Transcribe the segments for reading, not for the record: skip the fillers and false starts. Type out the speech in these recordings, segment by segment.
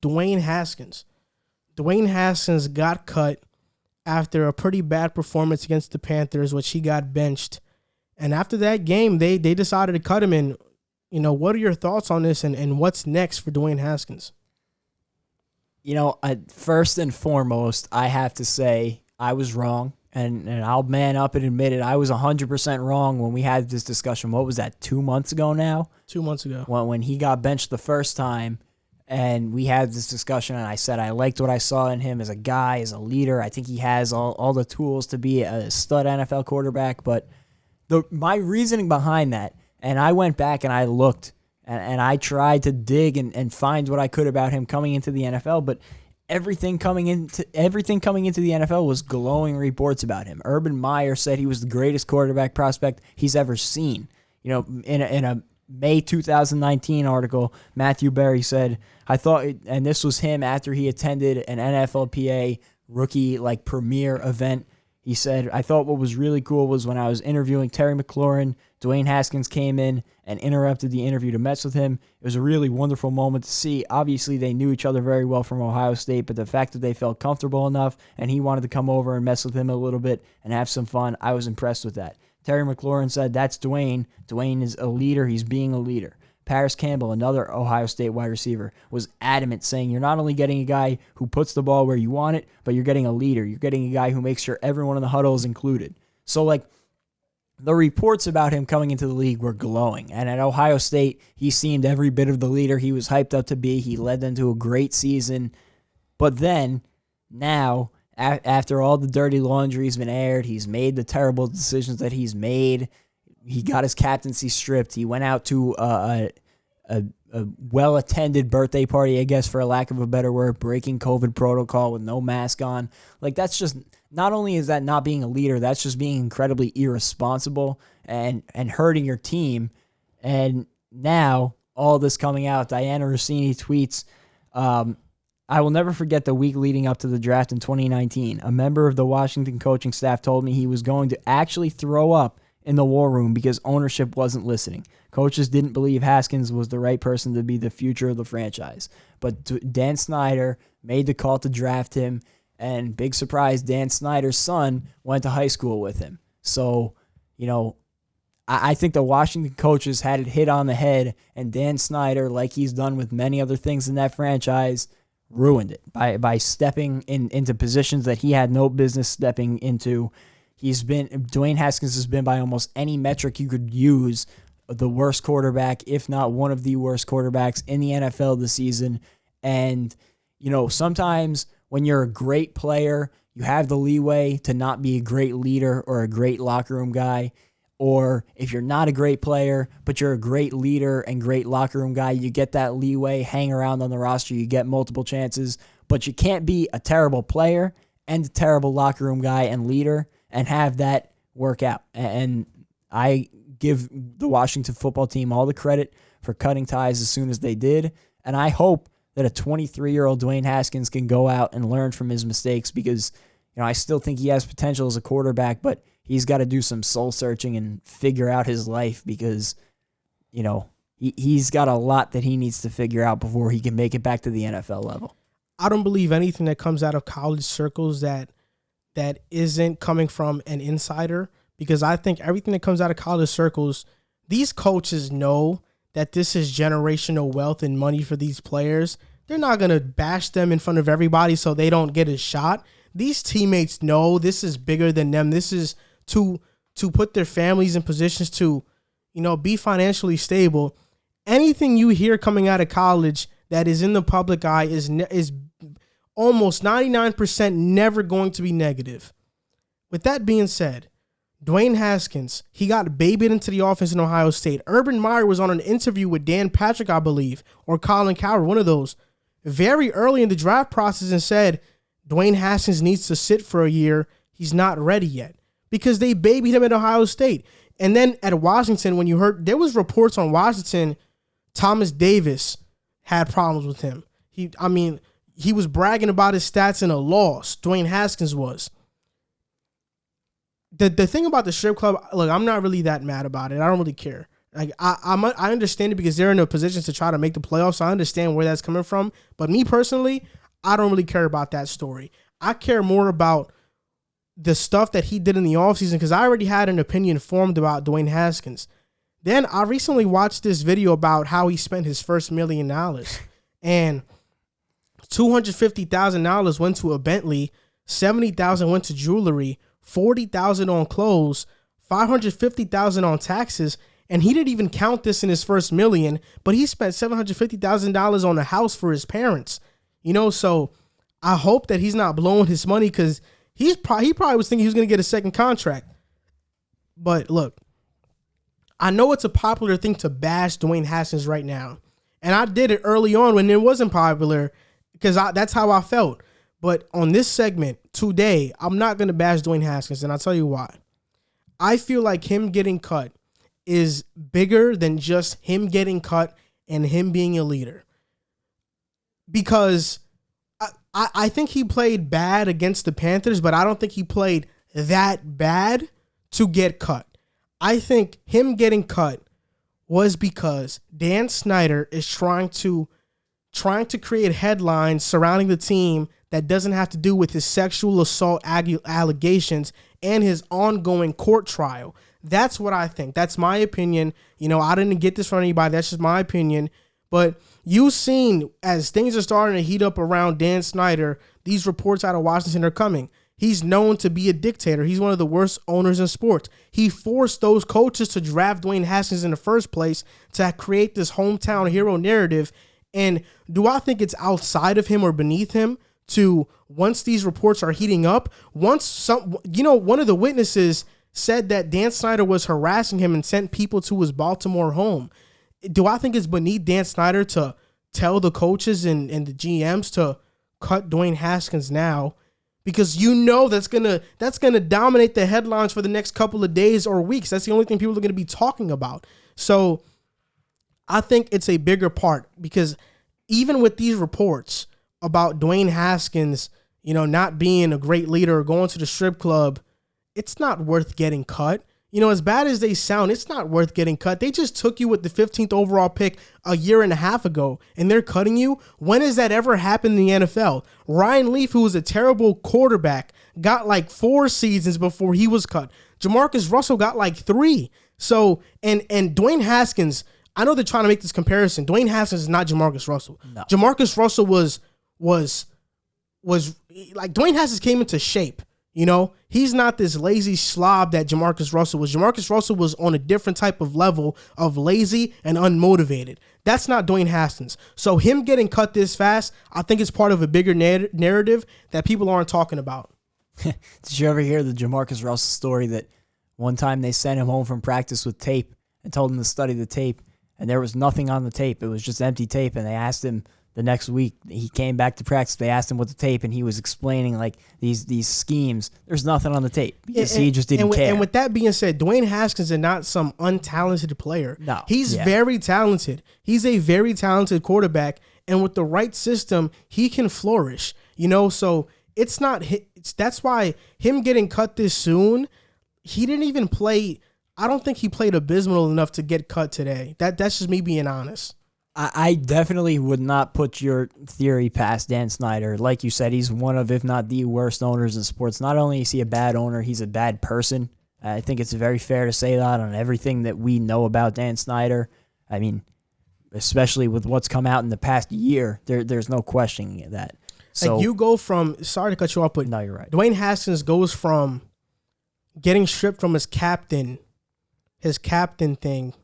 Dwayne Haskins. Dwayne Haskins got cut after a pretty bad performance against the Panthers, which he got benched. And after that game, they decided to cut him. And, what are your thoughts on this and what's next for Dwayne Haskins? First and foremost, I have to say I was wrong. And I'll man up and admit it. I was 100% wrong when we had this discussion. What was that, 2 months ago now? 2 months ago. When he got benched the first time, and we had this discussion, and I said I liked what I saw in him as a guy, as a leader. I think he has all the tools to be a stud NFL quarterback. But my reasoning behind that, and I went back and I looked, and I tried to dig and find what I could about him coming into the NFL, but everything coming into the NFL was glowing reports about him. Urban Meyer said he was the greatest quarterback prospect he's ever seen. In a May 2019 article, Matthew Berry said, I thought, and this was him after he attended an NFLPA rookie premier event. He said, I thought what was really cool was when I was interviewing Terry McLaurin, Dwayne Haskins came in and interrupted the interview to mess with him. It was a really wonderful moment to see. Obviously, they knew each other very well from Ohio State, but the fact that they felt comfortable enough and he wanted to come over and mess with him a little bit and have some fun, I was impressed with that. Terry McLaurin said, that's Dwayne. Dwayne is a leader. He's being a leader. Paris Campbell, another Ohio State wide receiver, was adamant, saying you're not only getting a guy who puts the ball where you want it, but you're getting a leader. You're getting a guy who makes sure everyone in the huddle is included. So, the reports about him coming into the league were glowing. And at Ohio State, he seemed every bit of the leader he was hyped up to be. He led them to a great season. But then, now, after all the dirty laundry has been aired, he's made the terrible decisions that he's made. He got his captaincy stripped. He went out to a well-attended birthday party, I guess, for a lack of a better word, breaking COVID protocol with no mask on. That's just, not only is that not being a leader, that's just being incredibly irresponsible and hurting your team. And now, all this coming out, Diana Rossini tweets, I will never forget the week leading up to the draft in 2019. A member of the Washington coaching staff told me he was going to actually throw up in the war room because ownership wasn't listening. Coaches didn't believe Haskins was the right person to be the future of the franchise. But Dan Snyder made the call to draft him, and big surprise, Dan Snyder's son went to high school with him. So, I think the Washington coaches had it hit on the head, and Dan Snyder, like he's done with many other things in that franchise, ruined it by stepping into positions that he had no business stepping into. Dwayne Haskins has been, by almost any metric you could use, the worst quarterback, if not one of the worst quarterbacks in the NFL this season. And, sometimes when you're a great player, you have the leeway to not be a great leader or a great locker room guy. Or if you're not a great player, but you're a great leader and great locker room guy, you get that leeway, hang around on the roster, you get multiple chances. But you can't be a terrible player and a terrible locker room guy and leader and have that work out. And I give the Washington football team all the credit for cutting ties as soon as they did. And I hope that a 23-year-old Dwayne Haskins can go out and learn from his mistakes because, I still think he has potential as a quarterback, but he's got to do some soul searching and figure out his life because, he's got a lot that he needs to figure out before he can make it back to the NFL level. I don't believe anything that comes out of college circles that isn't coming from an insider, because I think everything that comes out of college circles, these coaches know that this is generational wealth and money for these players. They're not going to bash them in front of everybody so they don't get a shot. These teammates know this is bigger than them. This is to put their families in positions to, be financially stable. Anything you hear coming out of college that is in the public eye is almost 99% never going to be negative. With that being said, Dwayne Haskins, he got babied into the offense in Ohio State. Urban Meyer was on an interview with Dan Patrick, I believe, or Colin Cowherd, one of those, very early in the draft process and said, Dwayne Haskins needs to sit for a year. He's not ready yet because they babied him at Ohio State. And then at Washington, when you heard, there was reports on Washington, Thomas Davis had problems with him. He was bragging about his stats in a loss. Dwayne Haskins was. The thing about the strip club, look, I'm not really that mad about it. I don't really care. Like I understand it because they're in a position to try to make the playoffs. So I understand where that's coming from. But me personally, I don't really care about that story. I care more about the stuff that he did in the offseason because I already had an opinion formed about Dwayne Haskins. Then I recently watched this video about how he spent his first $1 million. And $250,000 went to a Bentley, $70,000 went to jewelry, $40,000 on clothes, $550,000 on taxes, and he didn't even count this in his first $1 million, but he spent $750,000 on a house for his parents. So I hope that he's not blowing his money because he probably was thinking he was going to get a second contract. But look, I know it's a popular thing to bash Dwayne Haskins right now, and I did it early on when it wasn't popular because that's how I felt. But on this segment today, I'm not going to bash Dwayne Haskins, and I'll tell you why. I feel like him getting cut is bigger than just him getting cut and him being a leader. Because I think he played bad against the Panthers, but I don't think he played that bad to get cut. I think him getting cut was because Dan Snyder is trying to create headlines surrounding the team that doesn't have to do with his sexual assault allegations and his ongoing court trial. That's what I think. That's my opinion. I didn't get this from anybody. That's just my opinion. But you've seen as things are starting to heat up around Dan Snyder, these reports out of Washington are coming. He's known to be a dictator. He's one of the worst owners in sports. He forced those coaches to draft Dwayne Haskins in the first place to create this hometown hero narrative. And do I think it's outside of him or beneath him to, once these reports are heating up, one of the witnesses said that Dan Snyder was harassing him and sent people to his Baltimore home. Do I think it's beneath Dan Snyder to tell the coaches and the GMs to cut Dwayne Haskins now? Because that's gonna dominate the headlines for the next couple of days or weeks. That's the only thing people are gonna be talking about. So I think it's a bigger part because even with these reports about Dwayne Haskins, not being a great leader or going to the strip club, it's not worth getting cut. As bad as they sound, it's not worth getting cut. They just took you with the 15th overall pick a year and a half ago, and they're cutting you? When has that ever happened in the NFL? Ryan Leaf, who was a terrible quarterback, got like 4 seasons before he was cut. Jamarcus Russell got like 3. So, and Dwayne Haskins, I know they're trying to make this comparison. Dwayne Haskins is not Jamarcus Russell. No. Jamarcus Russell was like, Dwayne Haskins came into shape. He's not this lazy slob that Jamarcus Russell was. Jamarcus Russell was on a different type of level of lazy and unmotivated. That's not Dwayne Haskins. So him getting cut this fast, I think it's part of a bigger narrative that people aren't talking about. Did you ever hear the Jamarcus Russell story that one time they sent him home from practice with tape and told him to study the tape, and there was nothing on the tape. It was just empty tape, and they asked him the next week, he came back to practice. They asked him what the tape, and he was explaining like these schemes. There's nothing on the tape because he just didn't care. And with that being said, Dwayne Haskins is not some untalented player. No, he's very talented. He's a very talented quarterback, and with the right system, he can flourish. So it's not. That's why him getting cut this soon, he didn't even play. I don't think he played abysmal enough to get cut today. That's just me being honest. I definitely would not put your theory past Dan Snyder. Like you said, he's one of, if not the worst owners in sports. Not only is he a bad owner, he's a bad person. I think it's very fair to say that on everything that we know about Dan Snyder. I mean, especially with what's come out in the past year, there's no questioning that. So like you go from, sorry to cut you off, but no, you're right. Dwayne Haskins goes from getting stripped from his captain thing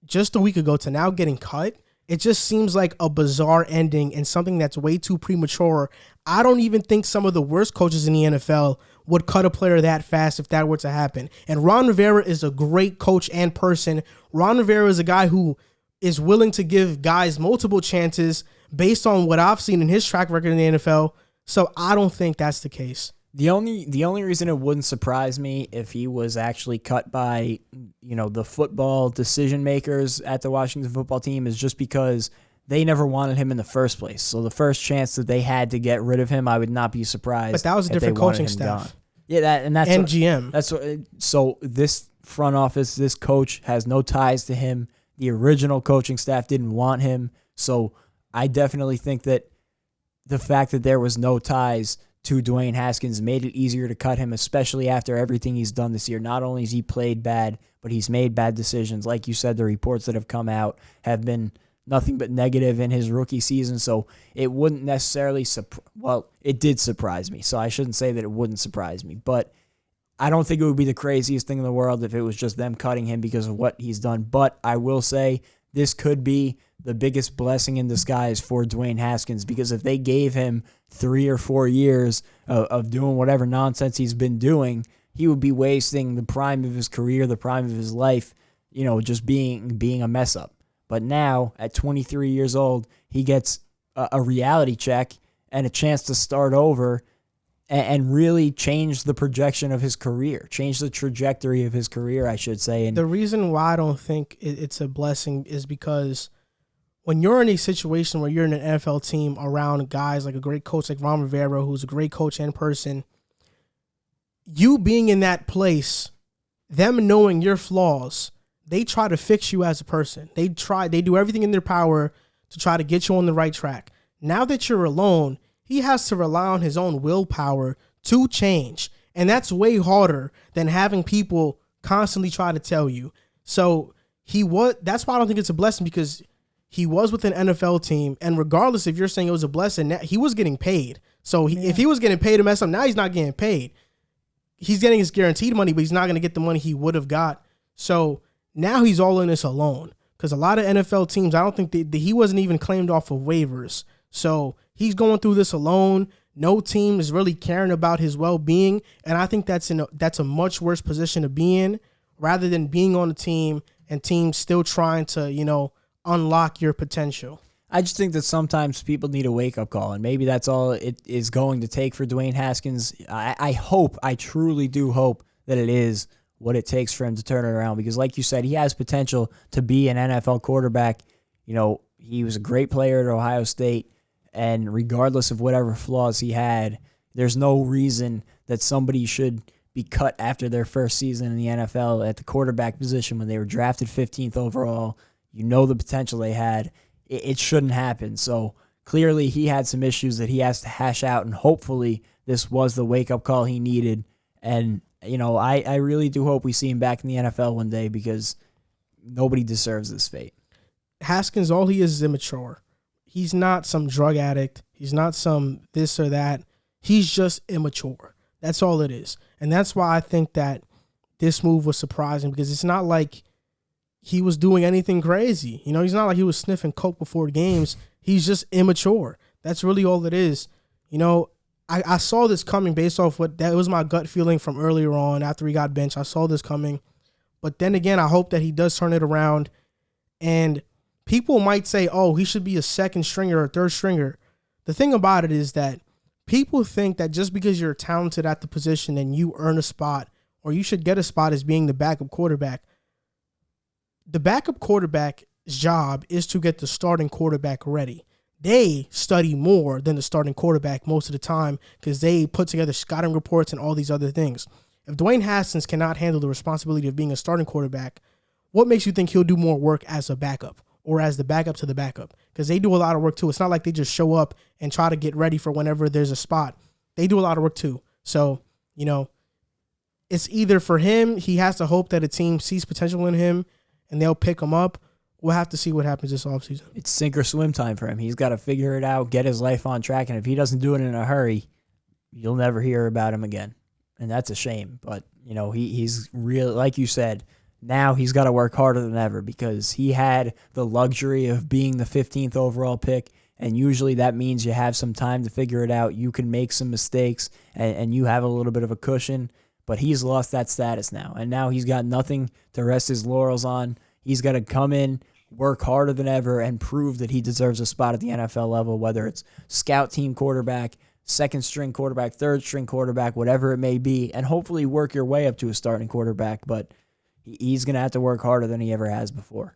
just a week ago to now getting cut. It just seems like a bizarre ending and something that's way too premature. I don't even think some of the worst coaches in the NFL would cut a player that fast if that were to happen. And Ron Rivera is a great coach and person. Ron Rivera is a guy who is willing to give guys multiple chances based on what I've seen in his track record in the NFL. So I don't think that's the case. The only reason it wouldn't surprise me if he was actually cut by, the football decision makers at the Washington football team is just because they never wanted him in the first place. So the first chance that they had to get rid of him, I would not be surprised. But that was a different coaching staff. Gone. Yeah, that's GM. That's what. So this front office, this coach has no ties to him. The original coaching staff didn't want him. So I definitely think that the fact that there was no ties to Dwayne Haskins made it easier to cut him, especially after everything he's done this year. Not only has he played bad, but he's made bad decisions. Like you said, the reports that have come out have been nothing but negative in his rookie season, so it wouldn't necessarily it did surprise me, so I shouldn't say that it wouldn't surprise me, but I don't think it would be the craziest thing in the world if it was just them cutting him because of what he's done. But I will say this could be the biggest blessing in disguise for Dwayne Haskins, because if they gave him 3 or 4 years of doing whatever nonsense he's been doing, he would be wasting the prime of his career, the prime of his life, just being a mess up. But now, at 23 years old, he gets a reality check and a chance to start over and really change the projection of his career, change the trajectory of his career, I should say. And the reason why I don't think it's a blessing is because when you're in a situation where you're in an NFL team around guys like a great coach like Ron Rivera, who's a great coach in person, you being in that place, them knowing your flaws, they try to fix you as a person. They do everything in their power to try to get you on the right track. Now that you're alone, he has to rely on his own willpower to change. And that's way harder than having people constantly try to tell you. So that's why I don't think it's a blessing, because he was with an NFL team. And regardless if you're saying it was a blessing, he was getting paid. So if he was getting paid to mess up, now he's not getting paid. He's getting his guaranteed money, but he's not going to get the money he would have got. So now he's all in this alone, because a lot of NFL teams, I don't think he wasn't even claimed off of waivers. So he's going through this alone. No team is really caring about his well-being, and I think that's a much worse position to be in, rather than being on a team and teams still trying to, unlock your potential. I just think that sometimes people need a wake-up call, and maybe that's all it is going to take for Dwayne Haskins. I truly do hope that it is what it takes for him to turn it around, because like you said, he has potential to be an NFL quarterback. He was a great player at Ohio State, and regardless of whatever flaws he had, there's no reason that somebody should be cut after their first season in the NFL at the quarterback position when they were drafted 15th overall. The potential they had. It shouldn't happen. So clearly he had some issues that he has to hash out, and hopefully this was the wake-up call he needed. And I really do hope we see him back in the NFL one day, because nobody deserves this fate. Haskins, all he is immature. He's not some drug addict. He's not some this or that. He's just immature. That's all it is. And that's why I think that this move was surprising, because it's not like he was doing anything crazy. He's not like he was sniffing coke before games. He's just immature. That's really all it is. I saw this coming based off that was my gut feeling from earlier on after he got benched. I saw this coming. But then again, I hope that he does turn it around. And people might say, oh, he should be a second stringer or a third stringer. The thing about it is that people think that just because you're talented at the position and you earn a spot, or you should get a spot as being the backup quarterback. The backup quarterback's job is to get the starting quarterback ready. They study more than the starting quarterback most of the time, because they put together scouting reports and all these other things. If Dwayne Haskins cannot handle the responsibility of being a starting quarterback, what makes you think he'll do more work as a backup or as the backup to the backup? Because they do a lot of work too. It's not like they just show up and try to get ready for whenever there's a spot. They do a lot of work too. So, it's either for him, he has to hope that a team sees potential in him and they'll pick him up. We'll have to see what happens this offseason. It's sink or swim time for him. He's got to figure it out, get his life on track, and if he doesn't do it in a hurry, you'll never hear about him again. And that's a shame. But, he's really, like you said, now he's got to work harder than ever, because he had the luxury of being the 15th overall pick, and usually that means you have some time to figure it out. You can make some mistakes, and you have a little bit of a cushion, but he's lost that status now. And now he's got nothing to rest his laurels on. He's got to come in, work harder than ever, and prove that he deserves a spot at the NFL level, whether it's scout team quarterback, second string quarterback, third string quarterback, whatever it may be, and hopefully work your way up to a starting quarterback. But he's going to have to work harder than he ever has before.